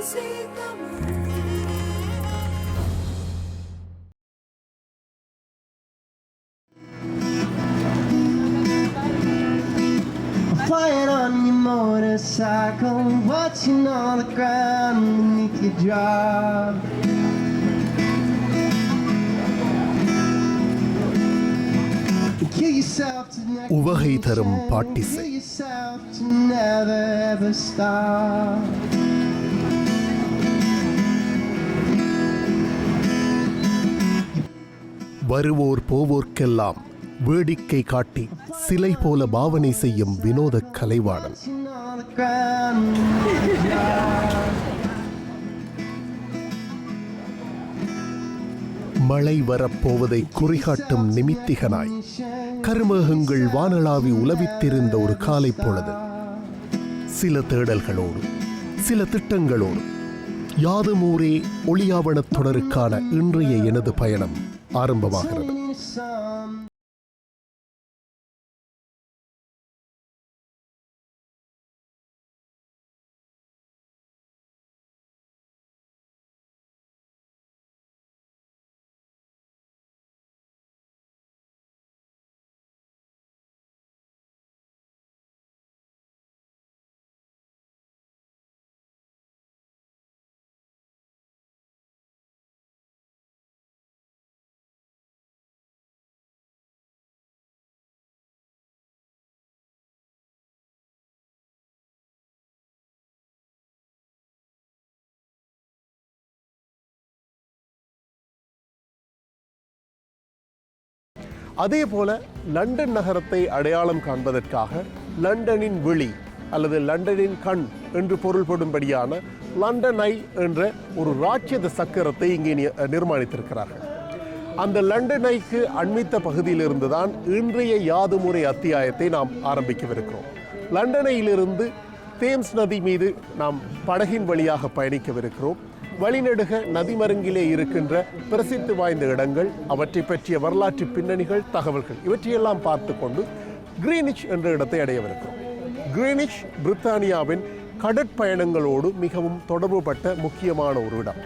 Flying on your motorcycle, watching all the ground beneath your drop. Kill yourself to never உவகை தரும் பாட்டிசை. kill yourself to never ever stop. வருவோர் போவோர்க்கெல்லாம் வேடிக்கை காட்டி சிலை போல பாவனை செய்யும் வினோத Kalaivanan. Watching all the ground beneath your drop. மழை வரப்போவதை குறிகாட்டும் நிமித்திகனாய் கருமேகங்கள் வானளாவி உலவித்திருந்த ஒரு காலை பொழுது சில தேடல்களோடு சில திட்டங்களோடு யாதுமூரே ஒளியாவணத் தொடருக்கான இன்றைய எனது பயணம் ஆரம்பமாகிறது. அதே போல லண்டன் நகரத்தை அடையாளம் காண்பதற்காக லண்டனின் விழி அல்லது லண்டனின் கண் என்று பொருள்படும்படியான லண்டன் ஐ என்ற ஒரு ராட்சத சக்கரத்தை இங்கே நிர்மாணித்திருக்கிறார்கள். அந்த லண்டன் ஐக்கு அண்மித்த பகுதியிலிருந்து தான் இன்றைய யாதுமுறை அத்தியாயத்தை நாம் ஆரம்பிக்கவிருக்கிறோம். லண்டனையிலிருந்து தேம்ஸ் நதி மீது நாம் படகின் வழியாக பயணிக்கவிருக்கிறோம். வழிநெடுக நதிமருங்கிலே இருக்கின்ற பிரசித்தி வாய்ந்த இடங்கள், அவற்றை பற்றிய வரலாற்று பின்னணிகள், தகவல்கள் இவற்றையெல்லாம் பார்த்து கொண்டு கிரீனிச் என்ற இடத்தை அடையவிருக்கிறோம். கிரீனிச் பிரித்தானியாவின் கடற்பயணங்களோடு மிகவும் தொடர்புபட்ட முக்கியமான ஒரு இடம்.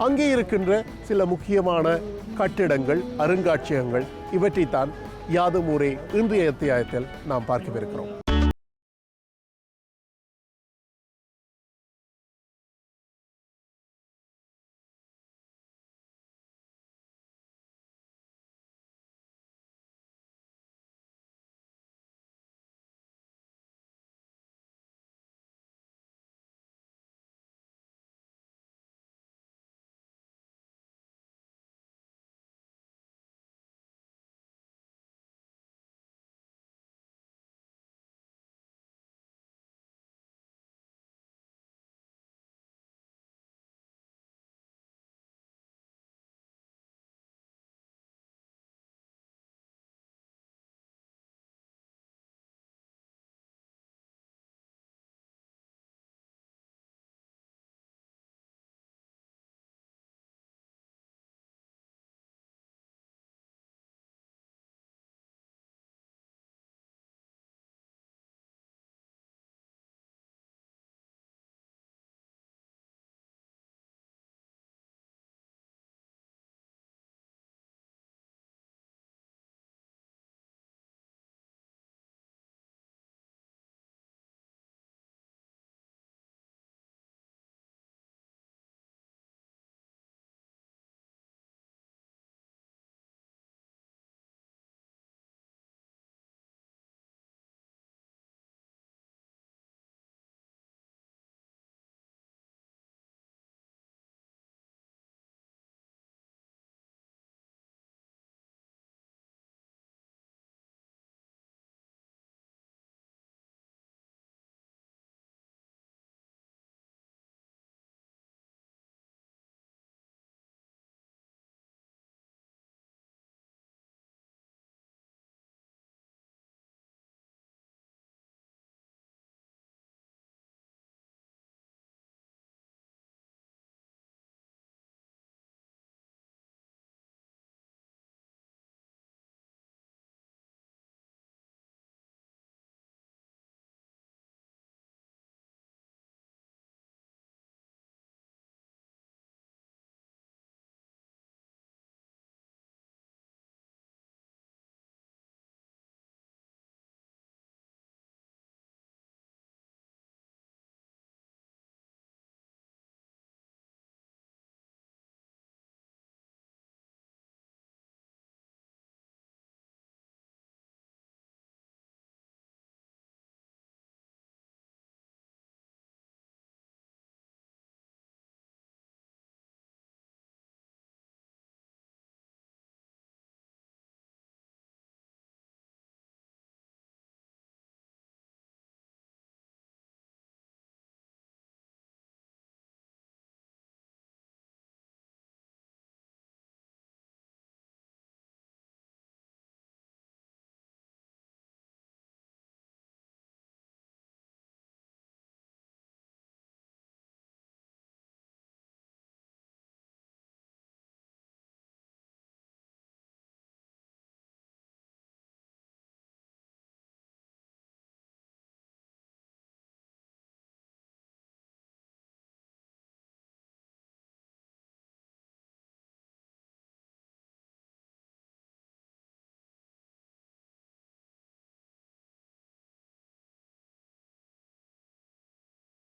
அங்கே இருக்கின்ற சில முக்கியமான கட்டிடங்கள், அருங்காட்சியகங்கள் இவற்றைத்தான் யாதுமூரே இன்றைய அத்தியாயத்தில் நாம் பார்க்கவிருக்கிறோம்.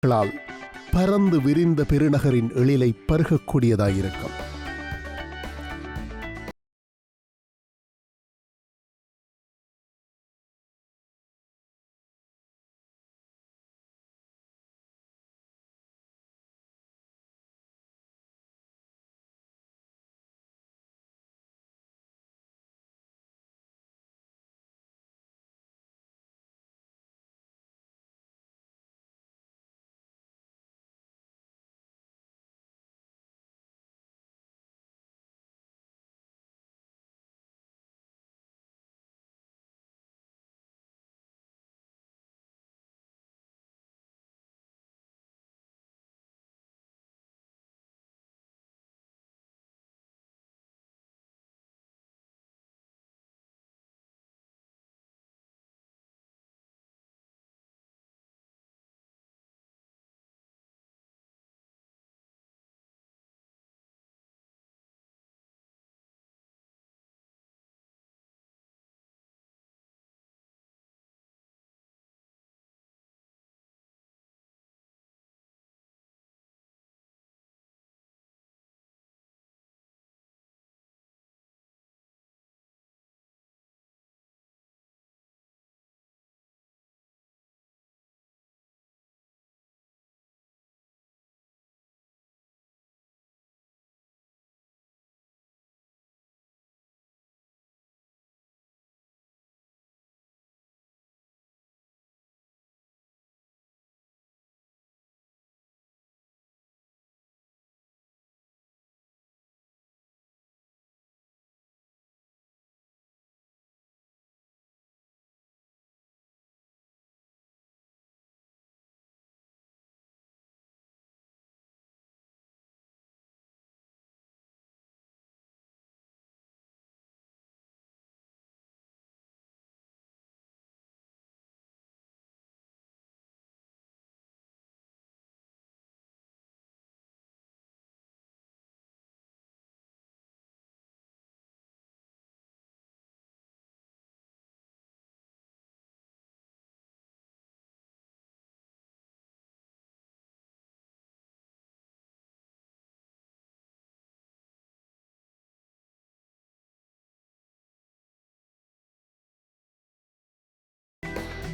களால் பரந்து விரிந்த பெருநகரின் எழிலை பருகக்கூடியதாயிருக்கும்.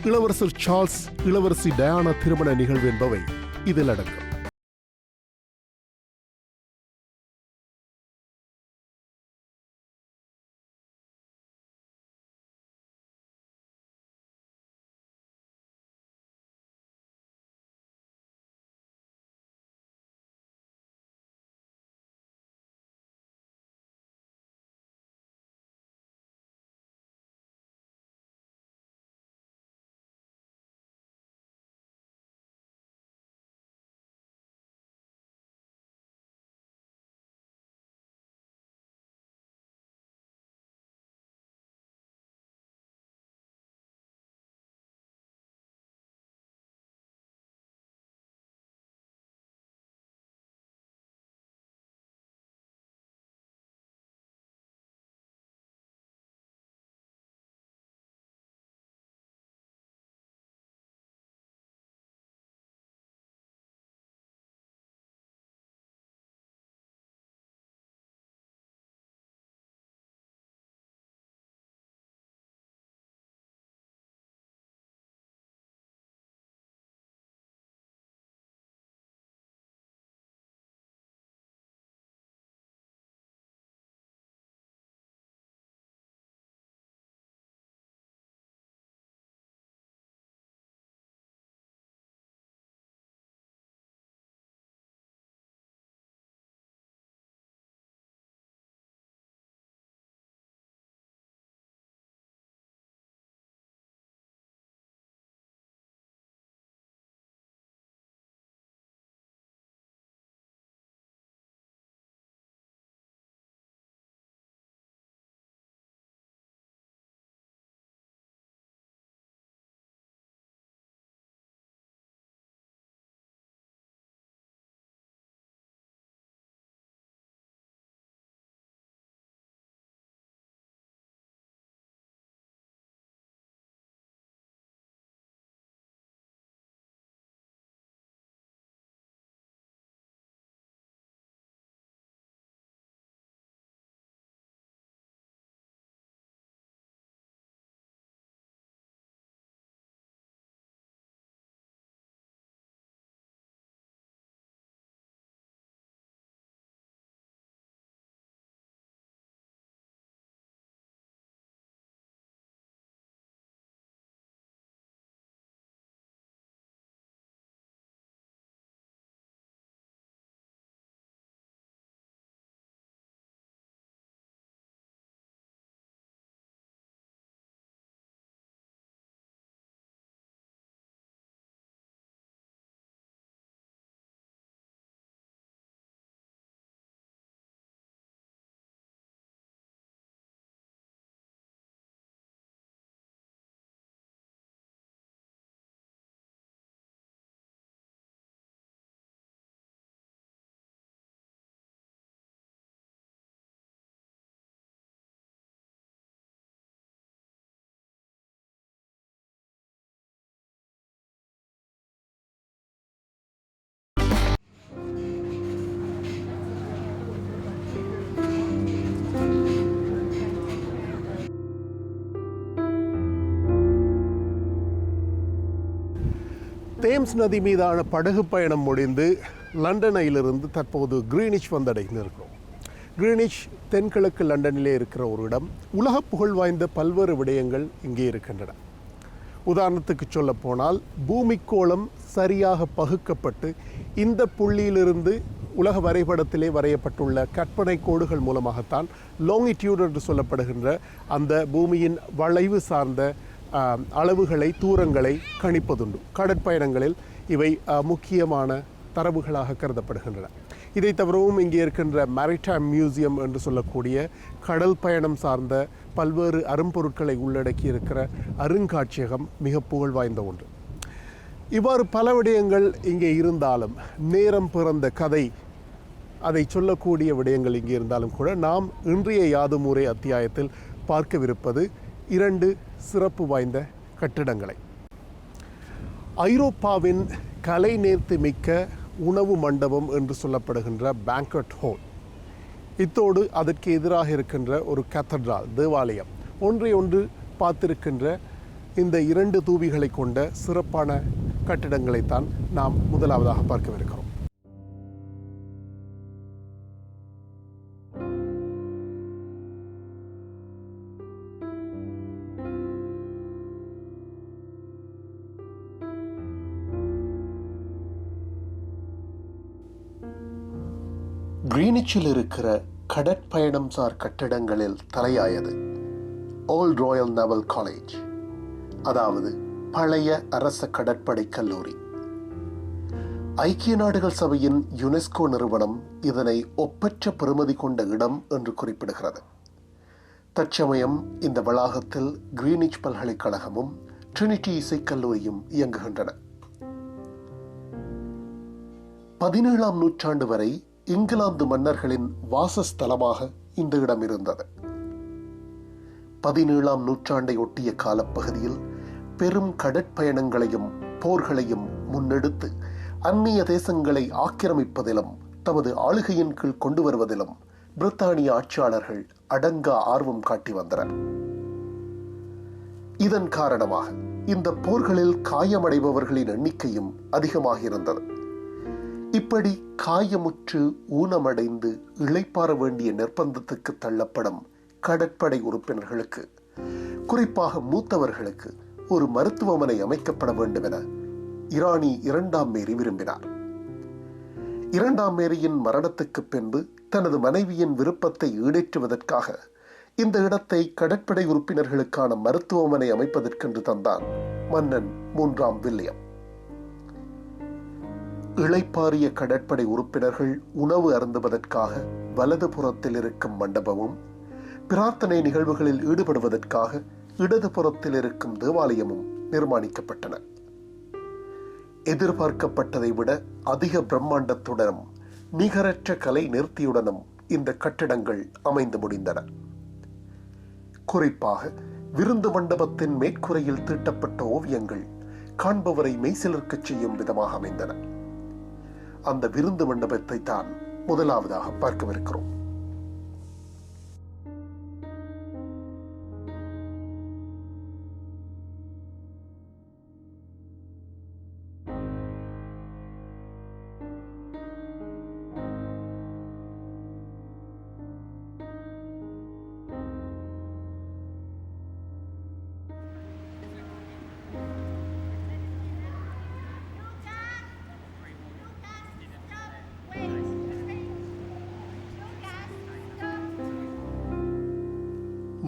இளவரசர் சார்ல்ஸ், இளவரசி டயானா திருமண நிகழ்வு என்பவை இதில் அடங்கும். தேம்ஸ் நதி மீதான படகு பயணம் முடிந்து லண்டனிலிருந்து தற்போது கிரீனிச் வந்தடைந்திருக்கிறோம். கிரீனிச் தென்கிழக்கு லண்டனிலே இருக்கிற ஒரு இடம். உலக புகழ் வாய்ந்த பல்வேறு விடயங்கள் இங்கே இருக்கின்றன. உதாரணத்துக்கு சொல்ல போனால் பூமிக்கோளம் சரியாக பகுக்கப்பட்டு இந்த புள்ளியிலிருந்து உலக வரைபடத்திலே வரையப்பட்டுள்ள கற்பனை கோடுகள் மூலமாகத்தான் லாங்கிடியூட் என்று சொல்லப்படுகின்ற அந்த பூமியின் வளைவு சார்ந்த அளவுகளை தூரங்களை கணிப்பதுண்டு. கடற்பயணங்களில் இவை முக்கியமான தரவுகளாக கருதப்படுகின்றன. இதை தவிரவும் இங்கே இருக்கின்ற மேரிடைம் மியூசியம் என்று சொல்லக்கூடிய கடல் பயணம் சார்ந்த பல்வேறு அரும்பொருட்களை உள்ளடக்கி இருக்கிற அருங்காட்சியகம் மிக புகழ் வாய்ந்த ஒன்று. இவ்வாறு பல விடயங்கள் இங்கே இருந்தாலும், நேரம் பிறந்த கதை அதை சொல்லக்கூடிய விடயங்கள் இங்கே இருந்தாலும் கூட, நாம் இன்றைய யாதுமூரே அத்தியாயத்தில் பார்க்கவிருப்பது 2 சிறப்பு வாய்ந்த கட்டிடங்களை. ஐரோப்பாவின் கலை நேர்த்தி மிக்க உணவு மண்டபம் என்று சொல்லப்படுகின்ற பேங்க்வெட் ஹால், இத்தோடு அதற்கு எதிராக இருக்கின்ற ஒரு கேத்தட்ரால் தேவாலயம், ஒன்றை பார்த்திருக்கின்ற இந்த 2 தூபிகளை கொண்ட சிறப்பான கட்டிடங்களைத்தான் நாம் முதலாவதாக பார்க்கவிருக்கிறோம். கிரீனிச்சில் இருக்கிற கடற்பயணம் சார் கட்டிடங்களில் தலையாயது ஓல்ட் ராயல் நேவல் காலேஜ், அதாவது பழைய அரச கடற்படை கல்லூரி. ஐக்கிய நாடுகள் சபையின் யுனெஸ்கோ நிறுவனம் இதனை ஒப்பற்ற பெறுமதி கொண்ட இடம் என்று குறிப்பிடுகிறது. தற்சமயம் இந்த வளாகத்தில் கிரீனிச் பல்கலைக்கழகமும் ட்ரினிட்டி இசைக்கல்லூரியும் இயங்குகின்றன. 17ஆம் நூற்றாண்டு வரை இங்கிலாந்து மன்னர்களின் வாசஸ்தலமாக இந்த இடம் இருந்தது. 17ஆம் நூற்றாண்டை ஒட்டிய காலப்பகுதியில் பெரும் கடற்பயணங்களையும் போர்களையும் முன்னெடுத்து அந்நிய தேசங்களை ஆக்கிரமிப்பதிலும் தமது ஆளுகையின் கீழ் கொண்டு வருவதிலும் பிரித்தானிய ஆட்சியாளர்கள் அடங்கா ஆர்வம் காட்டி வந்தனர். இதன் காரணமாக இந்த போர்களில் காயமடைபவர்களின் எண்ணிக்கையும் அதிகமாக இருந்தது. இப்படி காயமுற்று ஊனமடைந்து இளைப்பாற வேண்டிய நிர்பந்தத்துக்கு தள்ளப்படும் கடற்படை உறுப்பினர்களுக்கு, குறிப்பாக மூத்தவர்களுக்கு ஒரு மருத்துவமனை அமைக்கப்பட வேண்டும் என இராணி 2ஆம் மேரி விரும்பினார். 2ஆம் மேரியின் மரணத்துக்கு பின்பு தனது மனைவியின் விருப்பத்தை ஈடேற்றுவதற்காக இந்த இடத்தை கடற்படை உறுப்பினர்களுக்கான மருத்துவமனை அமைப்பதற்கென்று தந்தான் மன்னன் 3ஆம் வில்லியம். இளைப்பாறிய கடற்படை உறுப்பினர்கள் உணவு அருந்துவதற்காக வலது புறத்தில் இருக்கும் மண்டபமும், பிரார்த்தனை நிகழ்வுகளில் ஈடுபடுவதற்காக இடது புறத்தில் இருக்கும் தேவாலயமும் நிர்மாணிக்கப்பட்டன. எதிர்பார்க்கப்பட்டதை விட அதிக பிரம்மாண்டத்துடனும் நிகரற்ற கலை நேர்த்தியுடனும் இந்த கட்டிடங்கள் அமைந்து முடிந்தன. குறிப்பாக விருந்து மண்டபத்தின் மேற்கூரையில் தீட்டப்பட்ட ஓவியங்கள் காண்பவரை மெய்சிலிர்க்கச் செய்யும் விதமாக அமைந்தன. அந்த விருந்து மண்டபத்தை தான் முதலாவதாக பார்க்கவிருக்கிறோம்.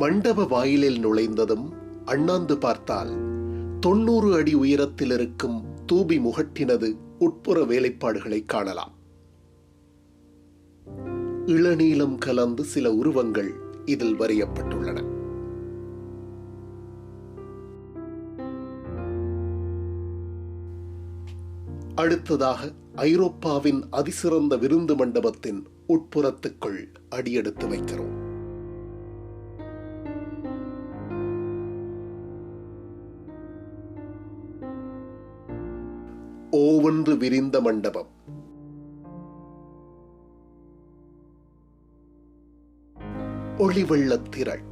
மண்டப வாயிலில் நுழைந்ததும் அண்ணாந்து பார்த்தால் 90 அடி உயரத்தில் இருக்கும் தூபி முகட்டினது உட்புற வேலைப்பாடுகளை காணலாம். இளநீலம் கலந்து சில உருவங்கள் இதில் வரையப்பட்டுள்ளன. அடுத்ததாக ஐரோப்பாவின் அதிசிறந்த விருந்து மண்டபத்தின் உட்புறத்துக்குள் அடியெடுத்து வைக்கிறோம். ஓவென்று விரிந்த மண்டபம். ஒளிவெள்ளத் திரள்.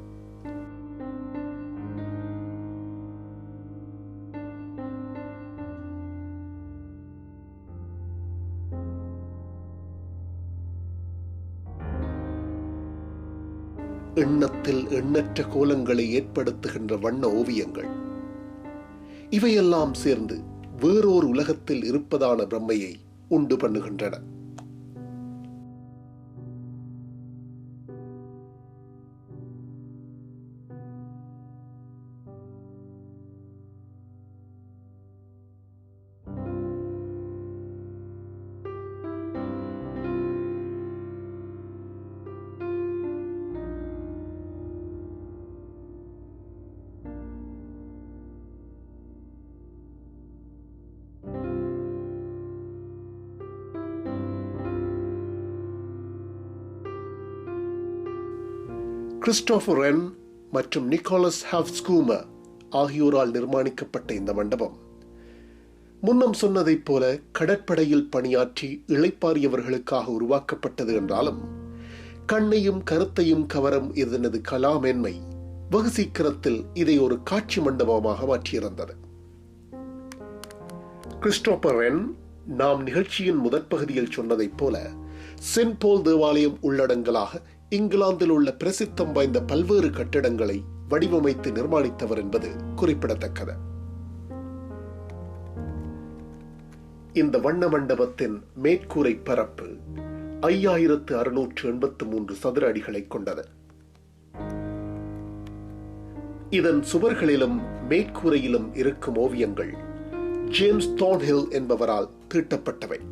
எண்ணத்தில் எண்ணற்ற கோலங்களை ஏற்படுத்துகின்ற வண்ண ஓவியங்கள், இவையெல்லாம் சேர்ந்து வேறொரு உலகத்தில் இருப்பதான பிரம்மையை உண்டு பண்ணுகின்றன. கிறிஸ்டோபர் ரென் மற்றும் நிக்கோலஸ் ஹாப்ஸ்கூமர் ஆகியோரால் நிர்மாணிக்கப்பட்ட இந்த மண்டபம் முன்னம் சொன்னதைப் போல கடற்படையில் பணியாற்றி இளைப்பாறியவர்களுக்காக உருவாக்கப்பட்டது என்றாலும் கண்ணையும் கருத்தையும் கவரும் இதனது கலாமேன்மை வெகு சீக்கிரத்தில் இதை ஒரு காட்சி மண்டபமாக மாற்றியிருந்தது. கிறிஸ்டோபர் ரென் நாம் நிகழ்ச்சியின் முதற் பகுதியில் சொன்னதைப் போல சென்ட் போல் தேவாலயம் உள்ளடங்கலாக இங்கிலாந்தில் உள்ள பிரசித்தம் வாய்ந்த பல்வேறு கட்டிடங்களை வடிவமைத்து நிர்மாணித்தவர் என்பது குறிப்பிடத்தக்கது. இந்த வண்ண மண்டபத்தின் மேற்கூரை பரப்பு 5683 சதுர அடிகளை கொண்டது. இதன் சுவர்களிலும் மேற்கூரையிலும் இருக்கும் ஓவியங்கள் ஜேம்ஸ் தார்ன்ஹில் என்பவரால் தீட்டப்பட்டவை.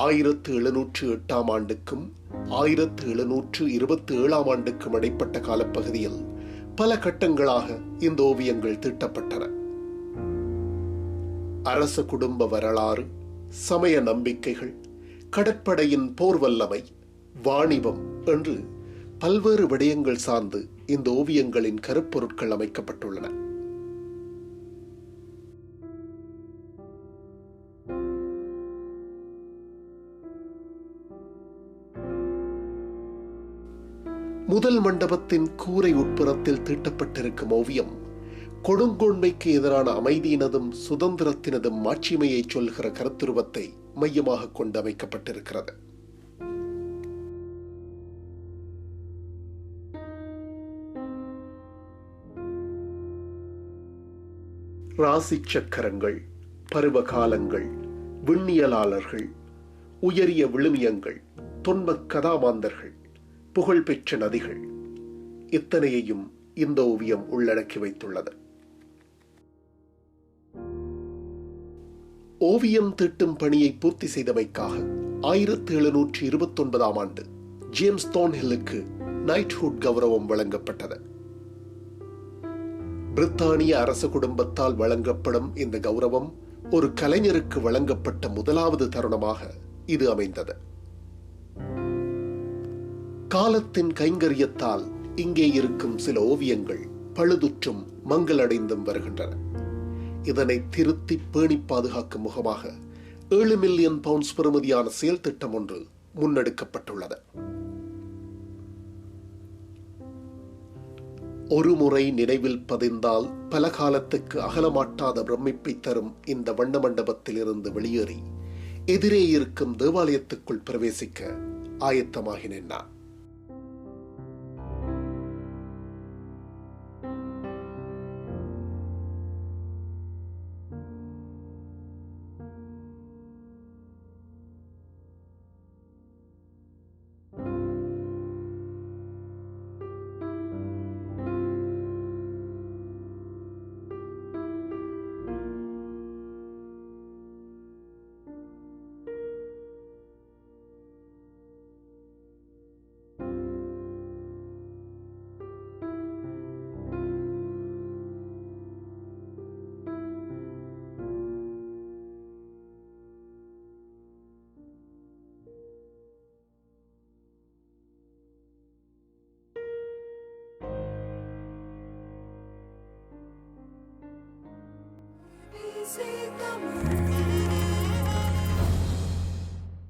1708 ஆண்டுக்கும் 1727 ஆண்டுக்கும் இடைப்பட்ட காலப்பகுதியில் பல கட்டங்களாக இந்த ஓவியங்கள் தீட்டப்பட்டன. அரச குடும்ப வரலாறு, சமய நம்பிக்கைகள், கடற்படையின் போர் வல்லமை, வாணிபம் என்று பல்வேறு விடயங்கள் சார்ந்து இந்த ஓவியங்களின் கருப்பொருட்கள் அமைக்கப்பட்டுள்ளன. முதல் மண்டபத்தின் கூரை உட்புறத்தில் தீட்டப்பட்டிருக்கும் ஓவியம் கொடுங்கோன்மைக்கு எதிரான அமைதியினதும் சுதந்திரத்தினதும் மாட்சிமையை சொல்கிற கருத்துருவத்தை மையமாக கொண்டு அமைக்கப்பட்டிருக்கிறது. ராசி சக்கரங்கள், பருவ காலங்கள், விண்ணியலாளர்கள், உயரிய விழுமியங்கள், தொன்மக் கதாமாந்தர்கள், புகழ்பெற்ற நதிகள், இத்தனையையும் இந்த ஓவியம் உள்ளடக்கி வைத்துள்ளது. ஓவியம் தீட்டும் பணியை பூர்த்தி செய்தமைக்காக 1729 ஆண்டு ஜேம்ஸ் தார்ன்ஹில்லுக்கு நைட்ஹுட் கௌரவம் வழங்கப்பட்டது. பிரித்தானிய அரச குடும்பத்தால் வழங்கப்படும் இந்த கௌரவம் ஒரு கலைஞருக்கு வழங்கப்பட்ட முதலாவது தருணமாக இது அமைந்தது. காலத்தின் கைங்கரியத்தால் இங்கே இருக்கும் சில ஓவியங்கள் பழுதுற்றும் மங்களடைந்தும் வருகின்றன. இதனை திருத்தி பேணி பாதுகாக்கும் முகமாக 7 மில்லியன் பவுண்ட்ஸ் பெறுமதியான செயல் திட்டம் ஒன்று முன்னெடுக்கப்பட்டுள்ளது. ஒரு முறை நினைவில் பதிந்தால் பல காலத்துக்கு அகலமாட்டாத பிரமிப்பை தரும் இந்த வண்ண மண்டபத்தில் இருந்து வெளியேறி எதிரே இருக்கும் தேவாலயத்துக்குள் பிரவேசிக்க ஆயத்தமாகினேன் நான். See the moon.